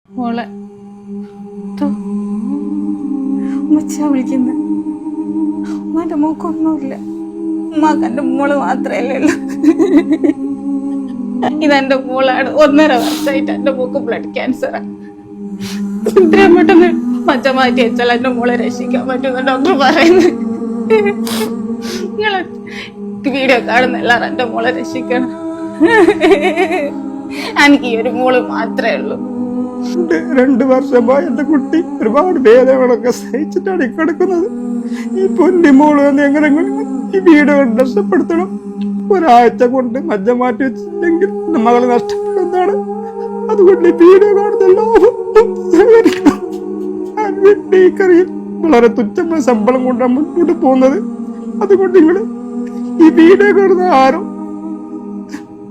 മോളെ ഉമ്മച്ചാ വിളിക്കുന്ന ഉമ്മാന്റെ മൂക്കൊന്നുമില്ല. ഉമ്മാക്ക് എന്റെ മോള് മാത്രല്ലേ ഉള്ളൂ. ഇതെന്റെ മോളാണ്. 1.5 വർഷമായിട്ട് എന്റെ മോക്ക് ബ്ലഡ് ക്യാൻസറാ. ഇത്രയും പെട്ടെന്ന് മച്ച മാറ്റി വെച്ചാൽ എന്റെ മോളെ രക്ഷിക്കാൻ പറ്റുന്ന ഡോക്ടർ പറയുന്നത്. നിങ്ങള് വീഡിയോ കാണുന്ന എല്ലാവരും എന്റെ മോളെ രക്ഷിക്കണം. എനിക്ക് ഈ ഒരു മോള് മാത്രമേ ഉള്ളൂ. 2 വർഷമായി എന്റെ കുട്ടി ഒരുപാട് വേദനകളൊക്കെ സഹിച്ചിട്ടാണ് ഈ കിടക്കുന്നത്. ഈ പൊന്നി മോള് എന്ന് എങ്ങനെങ്കിലും ഈ വീട് നഷ്ടപ്പെടുത്തണം. ഒരാഴ്ച കൊണ്ട് മജ്ജ മാറ്റി വെച്ചില്ലെങ്കിൽ മകളെ നഷ്ടപ്പെടുന്നതാണ്. അതുകൊണ്ട് ഈ വീഡിയോ കാണുന്നെല്ലാവരും വളരെ തുച്ഛമായ ശമ്പളം കൊണ്ടാണ് മുന്നോട്ട് പോകുന്നത്. അതുകൊണ്ട് നിങ്ങൾ ഈ വീഡിയോ കാണുന്ന ആരും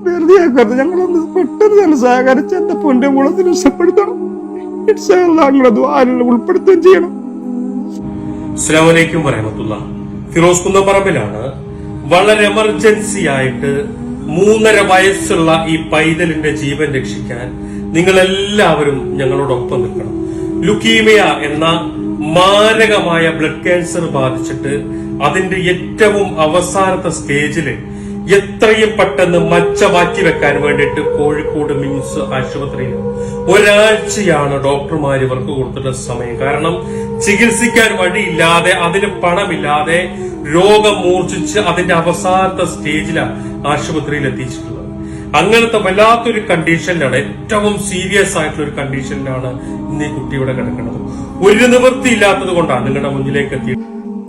വെറുതെ ആക്കരുത്. ഞങ്ങളൊന്ന് പെട്ടെന്ന് തന്നെ സഹകരിച്ച് എന്റെ പൊന്റെ മുളത്തിൽ രക്ഷപ്പെടുത്തണം. ഉൾപ്പെടുത്തുകയും ചെയ്യണം. അസ്സലാമു അലൈക്കും വറഹ്മത്തുള്ളാഹി. ഫിറോസ് കുന്നപ്പറമ്പിലാണ്. വളരെ എമർജൻസി ആയിട്ട് 3.5 വയസ്സുള്ള ഈ പൈതലിന്റെ ജീവൻ രക്ഷിക്കാൻ നിങ്ങൾ എല്ലാവരും ഞങ്ങളോടൊപ്പം നിൽക്കണം. ലുക്കീമിയ എന്ന മാരകമായ ബ്ലഡ് ക്യാൻസർ ബാധിച്ചിട്ട് അതിന്റെ ഏറ്റവും അവസാനത്തെ സ്റ്റേജില് എത്രയും പെട്ടെന്ന് മച്ച മാറ്റി വെക്കാൻ വേണ്ടിയിട്ട് കോഴിക്കോട് മിംസ് ആശുപത്രിയിൽ ഒരാഴ്ചയാണ് ഡോക്ടർമാർ ഇവർക്ക് കൊടുത്തിട്ടുള്ള സമയം. കാരണം ചികിത്സിക്കാൻ വഴിയില്ലാതെ, അതിന് പണമില്ലാതെ രോഗം മൂർച്ഛിച്ച് അതിന്റെ അവസാനത്തെ സ്റ്റേജിലാണ് ആശുപത്രിയിൽ എത്തിച്ചിട്ടുള്ളത്. അങ്ങനത്തെ വല്ലാത്തൊരു കണ്ടീഷനിലാണ്, ഏറ്റവും സീരിയസ് ആയിട്ടുള്ള ഒരു കണ്ടീഷനിലാണ് ഇന്ന് ഈ കുട്ടിയുടെ കിടക്കുന്നത്. ഒരു നിവൃത്തിയില്ലാത്തത് കൊണ്ടാണ് നിങ്ങളുടെ മുന്നിലേക്ക് എത്തിയത്.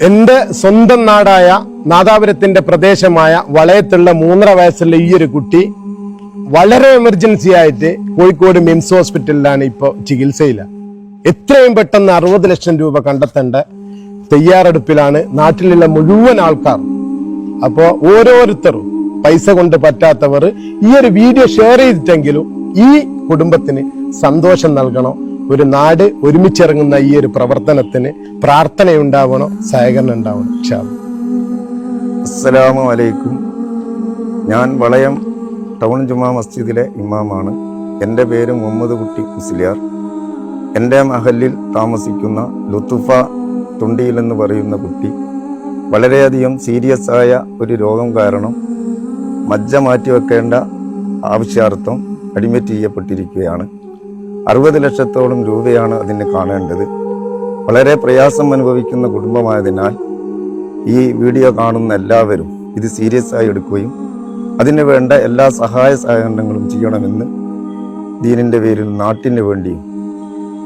എന്റെ സ്വന്തം നാടായ നാദാപുരത്തിന്റെ പ്രദേശമായ വളയത്തുള്ള 3.5 വയസ്സുള്ള ഈ ഒരു കുട്ടി വളരെ എമർജൻസി ആയിട്ട് കോഴിക്കോട് മിംസ് ഹോസ്പിറ്റലിലാണ് ഇപ്പോൾ ചികിത്സയില്ല. എത്രയും പെട്ടെന്ന് 60 ലക്ഷം രൂപ കണ്ടെത്തേണ്ട തയ്യാറെടുപ്പിലാണ് നാട്ടിലുള്ള മുഴുവൻ ആൾക്കാർ. അപ്പോ ഓരോരുത്തരും പൈസ കൊണ്ട് പറ്റാത്തവർ ഈ ഒരു വീഡിയോ ഷെയർ ചെയ്തിട്ടെങ്കിലും ഈ കുടുംബത്തിന് സന്തോഷം നൽകണം. ഒരു നാട് ഒരുമിച്ചിറങ്ങുന്ന ഈ ഒരു പ്രവർത്തനത്തിന് പ്രാർത്ഥനയുണ്ടാവണം, സഹകരണം ഉണ്ടാവണം. അസ്സലാമു അലൈക്കും. ഞാൻ വളയം ടൗൺ ജുമാ മസ്ജിദിലെ ഇമാമാണ്. എൻ്റെ പേര് മുഹമ്മദ് കുട്ടി മുസ്ലിയാർ. എൻ്റെ മഹലിൽ താമസിക്കുന്ന ലുത്തുഫ തുണ്ടിയിൽ എന്ന് പറയുന്ന കുട്ടി വളരെയധികം സീരിയസ് ആയ ഒരു രോഗം കാരണം മജ്ജ മാറ്റിവെക്കേണ്ട ആവശ്യാർത്ഥം അഡ്മിറ്റ് ചെയ്യപ്പെട്ടിരിക്കുകയാണ്. 60 ലക്ഷത്തോളം രൂപയാണ് അതിന് കാണേണ്ടത്. വളരെ പ്രയാസം അനുഭവിക്കുന്ന കുടുംബമായതിനാൽ ഈ വീഡിയോ കാണുന്ന എല്ലാവരും ഇത് സീരിയസ് ആയി എടുക്കുകയും അതിന് വേണ്ട എല്ലാ സഹായ സഹകരണങ്ങളും ചെയ്യണമെന്ന് ദീനിന്റെ പേരിൽ നാട്ടിന് വേണ്ടിയും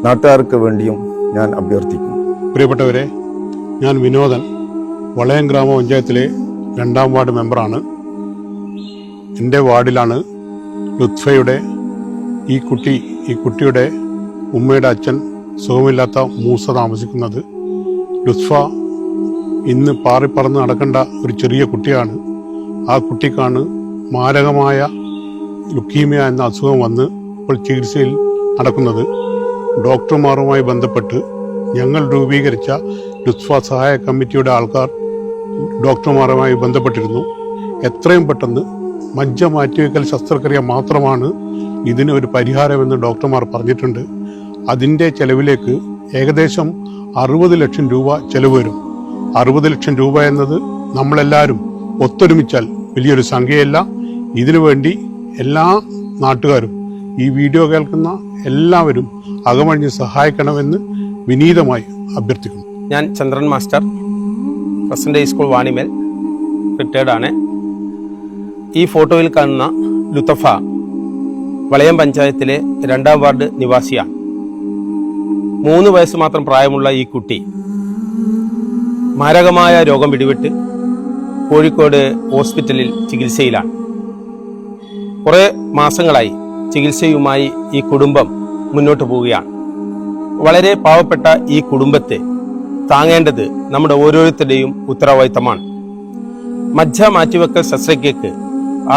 നാട്ടുകാർക്ക് വേണ്ടിയും ഞാൻ അഭ്യർത്ഥിക്കുന്നു. പ്രിയപ്പെട്ടവരെ, ഞാൻ വിനോദൻ, വളയം ഗ്രാമപഞ്ചായത്തിലെ 2ാം വാർഡ് മെമ്പറാണ്. എൻ്റെ വാർഡിലാണ് ലുത്ഫയുടെ ഈ കുട്ടിയുടെ ഉമ്മയുടെ അച്ഛൻ സുഖമില്ലാത്ത മൂസ താമസിക്കുന്നത്. ലുത്ഫ ഇന്ന് പാറിപ്പറന്ന് നടക്കേണ്ട ഒരു ചെറിയ കുട്ടിയാണ്. ആ കുട്ടിക്കാണ് മാരകമായ ലുക്കീമിയ എന്ന അസുഖം വന്ന് ഇപ്പോൾ ചികിത്സയിൽ നടക്കുന്നത്. ഡോക്ടർമാരുമായി ബന്ധപ്പെട്ട് ഞങ്ങൾ രൂപീകരിച്ച ലുത്ഫ സഹായ കമ്മിറ്റിയുടെ ആൾക്കാർ ഡോക്ടർമാരുമായി ബന്ധപ്പെട്ടിരുന്നു. എത്രയും പെട്ടെന്ന് മജ്ജ മാറ്റിവെക്കൽ ശസ്ത്രക്രിയ മാത്രമാണ് ഇതിന് ഒരു പരിഹാരമെന്ന് ഡോക്ടർമാർ പറഞ്ഞിട്ടുണ്ട്. അതിൻ്റെ ചെലവിലേക്ക് ഏകദേശം 60 ലക്ഷം രൂപ ചെലവ് വരും. 60 ലക്ഷം രൂപ എന്നത് നമ്മളെല്ലാവരും ഒത്തൊരുമിച്ചാൽ വലിയൊരു സംഖ്യയല്ല. ഇതിനുവേണ്ടി എല്ലാ നാട്ടുകാരും, ഈ വീഡിയോ കേൾക്കുന്ന എല്ലാവരും അകമഴിഞ്ഞ് സഹായിക്കണമെന്ന് വിനീതമായി അഭ്യർത്ഥിക്കുന്നു. ഞാൻ ചന്ദ്രൻ മാസ്റ്റർ, പ്രസന്റ് സ്കൂൾ വാണിമേൽ, റിട്ടയർഡാണ്. ഈ ഫോട്ടോയിൽ കാണുന്ന ലുത്തഫ വളയം പഞ്ചായത്തിലെ 2ാം വാർഡ് നിവാസിയാണ്. 3 വയസ്സ് മാത്രം പ്രായമുള്ള ഈ കുട്ടി മാരകമായ രോഗം പിടിപെട്ട് കോഴിക്കോട് ഹോസ്പിറ്റലിൽ ചികിത്സയിലാണ്. കുറേ മാസങ്ങളായി ചികിത്സയുമായി ഈ കുടുംബം മുന്നോട്ട് പോവുകയാണ്. വളരെ പാവപ്പെട്ട ഈ കുടുംബത്തെ താങ്ങേണ്ടത് നമ്മുടെ ഓരോരുത്തരുടെയും ഉത്തരവാദിത്തമാണ്. മജ്ജ മാറ്റിവെക്കൽ ശസ്ത്രക്രിയക്ക്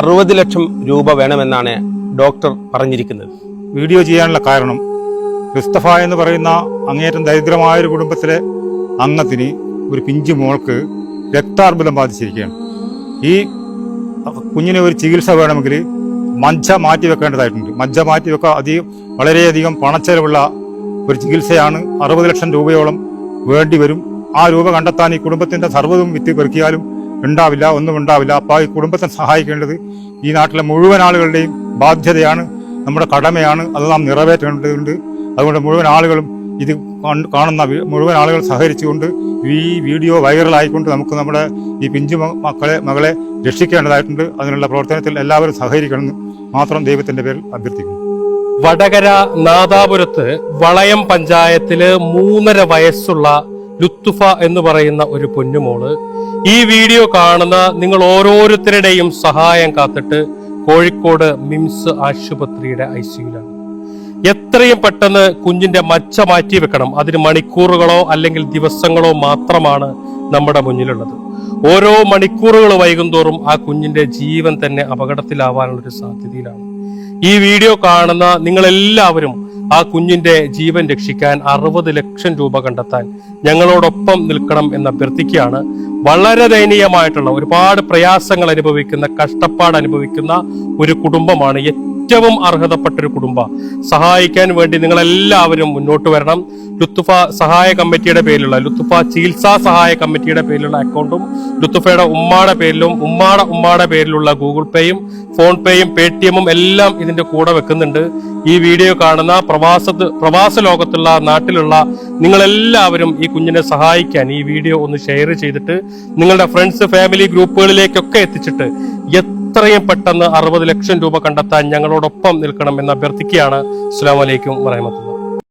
60 ലക്ഷം രൂപ വേണമെന്നാണ് ഡോക്ടർ പറഞ്ഞിരിക്കുന്നത്. വീഡിയോ ചെയ്യാനുള്ള കാരണം മുസ്തഫ എന്ന് പറയുന്ന അങ്ങേയറ്റം ദരിദ്രമായ ഒരു കുടുംബത്തിലെ അംഗത്തിന് ഒരു പിഞ്ചു മോൾക്ക് രക്താർബുദം ബാധിച്ചിരിക്കുകയാണ്. ഈ കുഞ്ഞിന് ഒരു ചികിത്സ വേണമെങ്കിൽ മജ്ജ മാറ്റി വെക്കേണ്ടതായിട്ടുണ്ട്. മജ്ജ മാറ്റി വെക്കാൻ വളരെയധികം പണച്ചെലവുള്ള ഒരു ചികിത്സയാണ്. 60 ലക്ഷം രൂപയോളം വേണ്ടി വരും. ആ രൂപ കണ്ടെത്താൻ ഈ കുടുംബത്തിന്റെ സർവ്വതും വിറ്റ് പെറുക്കിയാലും ഉണ്ടാവില്ല, ഒന്നും ഉണ്ടാവില്ല. അപ്പോൾ ഈ കുടുംബത്തെ സഹായിക്കേണ്ടത് ഈ നാട്ടിലെ മുഴുവൻ ആളുകളുടെയും ബാധ്യതയാണ്, നമ്മുടെ കടമയാണ്. അത് നാം നിറവേറ്റേണ്ടതുണ്ട്. അതുകൊണ്ട് മുഴുവൻ ആളുകളും ഇത് കാണുന്ന മുഴുവൻ ആളുകൾ സഹകരിച്ചുകൊണ്ട് ഈ വീഡിയോ വൈറലായിക്കൊണ്ട് നമുക്ക് നമ്മുടെ ഈ പിഞ്ചു മകളെ രക്ഷിക്കേണ്ടതായിട്ടുണ്ട്. അതിനുള്ള പ്രവർത്തനത്തിൽ എല്ലാവരും സഹകരിക്കണമെന്ന് മാത്രം ദൈവത്തിന്റെ പേരിൽ അഭ്യർത്ഥിക്കുന്നു. വടകര നാദാപുരത്ത് വളയം പഞ്ചായത്തില് 3.5 വയസ്സുള്ള ലുത്തുഫ എന്ന് പറയുന്ന ഒരു പൊന്നുമോള് ഈ വീഡിയോ കാണുന്ന നിങ്ങൾ ഓരോരുത്തരുടെയും സഹായം കാത്തിട്ട് കോഴിക്കോട് മിംസ് ആശുപത്രിയുടെ ICUലാണ്. എത്രയും പെട്ടെന്ന് കുഞ്ഞിന്റെ മച്ച മാറ്റി വെക്കണം. അതിന് മണിക്കൂറുകളോ അല്ലെങ്കിൽ ദിവസങ്ങളോ മാത്രമാണ് നമ്മുടെ മുന്നിലുള്ളത്. ഓരോ മണിക്കൂറുകൾ വൈകുന്തോറും ആ കുഞ്ഞിന്റെ ജീവൻ തന്നെ അപകടത്തിലാവാനുള്ളൊരു സാധ്യതയിലാണ്. ഈ വീഡിയോ കാണുന്ന നിങ്ങളെല്ലാവരും ആ കുഞ്ഞിന്റെ ജീവൻ രക്ഷിക്കാൻ 60 ലക്ഷം രൂപ കണ്ടെത്താൻ ഞങ്ങളോടൊപ്പം നിൽക്കണം എന്ന് അഭ്യർത്ഥിക്കുകയാണ്. വളരെ ദയനീയമായിട്ടുള്ള ഒരുപാട് പ്രയാസങ്ങൾ അനുഭവിക്കുന്ന, കഷ്ടപ്പാട് അനുഭവിക്കുന്ന ഒരു കുടുംബമാണ്. ഏറ്റവും അർഹതപ്പെട്ടൊരു കുടുംബം. സഹായിക്കാൻ വേണ്ടി നിങ്ങളെല്ലാവരും മുന്നോട്ട് വരണം. ലുത്തുഫ സഹായ കമ്മിറ്റിയുടെ പേരിലുള്ള ലുത്തുഫ ചികിത്സാ സഹായ കമ്മിറ്റിയുടെ പേരിലുള്ള അക്കൗണ്ടും ലുത്തുഫയുടെ ഉമ്മാടെ പേരിലുള്ള ഗൂഗിൾ പേയും ഫോൺ പേയും പേടിഎമ്മും എല്ലാം ഇതിന്റെ കൂടെ വെക്കുന്നുണ്ട്. ഈ വീഡിയോ കാണുന്ന പ്രവാസ ലോകത്തുള്ള നാട്ടിലുള്ള നിങ്ങളെല്ലാവരും ഈ കുഞ്ഞിനെ സഹായിക്കാൻ ഈ വീഡിയോ ഒന്ന് ഷെയർ ചെയ്തിട്ട് നിങ്ങളുടെ ഫ്രണ്ട്സ്, ഫാമിലി ഗ്രൂപ്പുകളിലേക്കൊക്കെ എത്തിച്ചിട്ട് എത്രയും പെട്ടെന്ന് 60 ലക്ഷം രൂപ കണ്ടെത്താൻ ഞങ്ങളോടൊപ്പം നിൽക്കണം എന്ന് അഭ്യർത്ഥിക്കുകയാണ്. അസ്സലാമു അലൈക്കും വറഹ്മത്തുള്ളാഹി.